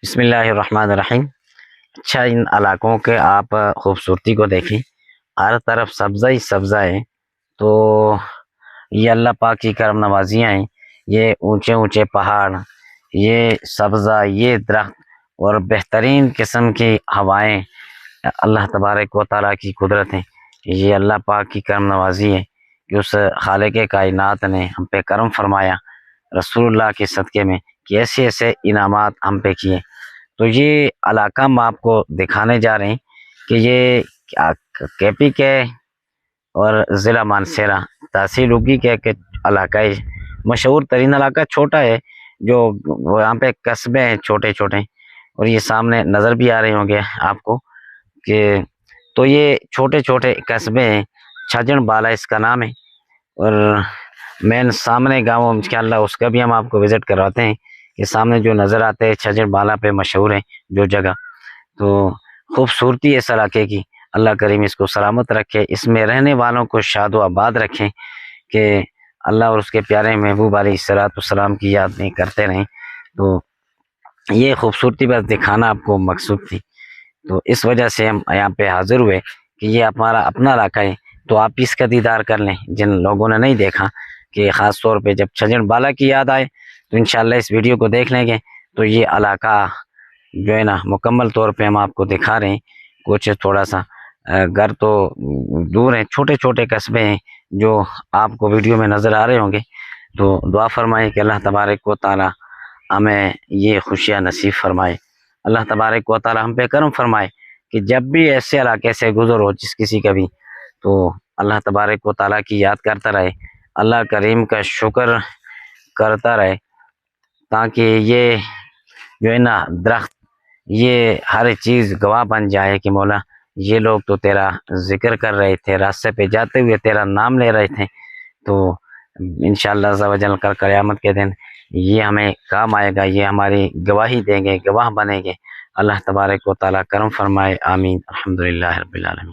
بسم اللہ الرحمن الرحیم۔ اچھا، ان علاقوں کے آپ خوبصورتی کو دیکھیں، ہر طرف سبزہ ہی سبزہ ہے۔ تو یہ اللہ پاک کی کرم نوازیاں ہیں، یہ اونچے اونچے پہاڑ، یہ سبزہ، یہ درخت اور بہترین قسم کی ہوائیں اللہ تبارک و تعالیٰ کی قدرت ہیں۔ یہ اللہ پاک کی کرم نوازی ہے کہ اس خالق کائنات نے ہم پہ کرم فرمایا رسول اللہ کے صدقے میں کہ ایسے ایسے انعامات ہم پہ کیے۔ تو یہ علاقہ ہم آپ کو دکھانے جا رہے ہیں کہ یہ کے پی کے اور ضلع مانسہرہ تحصیل اگی کے علاقہ ہے، مشہور ترین علاقہ، چھوٹا ہے، جو یہاں پہ قصبے ہیں چھوٹے چھوٹے، اور یہ سامنے نظر بھی آ رہے ہوں گے آپ کو کہ تو یہ چھوٹے چھوٹے قصبے ہیں۔ چھجن بالا اس کا نام ہے، اور مین سامنے گاؤں انشاءاللہ اس کا بھی ہم آپ کو وزٹ کرواتے ہیں کہ سامنے جو نظر آتے ہیں چھجن بالا پہ مشہور ہے جو جگہ۔ تو خوبصورتی اس علاقے کی، اللہ کریم اس کو سلامت رکھے، اس میں رہنے والوں کو شاد و آباد رکھیں کہ اللہ اور اس کے پیارے محبوب علیہ السلام کی یاد میں کرتے رہیں۔ تو یہ خوبصورتی بس دکھانا آپ کو مقصود تھی، تو اس وجہ سے ہم یہاں پہ حاضر ہوئے کہ یہ ہمارا اپنا علاقہ ہے، تو آپ اس کا دیدار کر لیں جن لوگوں نے نہیں دیکھا، کہ خاص طور پہ جب چھجن بالا کی یاد آئے تو انشاءاللہ اس ویڈیو کو دیکھ لیں گے۔ تو یہ علاقہ جو ہے نا مکمل طور پہ ہم آپ کو دکھا رہے ہیں، کچھ تھوڑا سا گھر تو دور ہیں، چھوٹے چھوٹے قصبے ہیں جو آپ کو ویڈیو میں نظر آ رہے ہوں گے۔ تو دعا فرمائیں کہ اللہ تبارک و تعالی ہمیں یہ خوشیاں نصیب فرمائے، اللہ تبارک و تعالی ہم پہ کرم فرمائے کہ جب بھی ایسے علاقے سے گزر ہو جس کسی کا بھی، تو اللہ تبارک و تعالیٰ کی یاد کرتا رہے، اللہ کریم کا شکر کرتا رہے، تاکہ یہ جو ہے نا درخت، یہ ہر چیز گواہ بن جائے کہ مولا یہ لوگ تو تیرا ذکر کر رہے تھے، راستے پہ جاتے ہوئے تیرا نام لے رہے تھے، تو انشاءاللہ عز و جل کل قیامت کے دن یہ ہمیں کام آئے گا، یہ ہماری گواہی دیں گے، گواہ بنیں گے۔ اللہ تبارک و تعالیٰ کرم فرمائے، آمین، الحمدللہ رب العالمین۔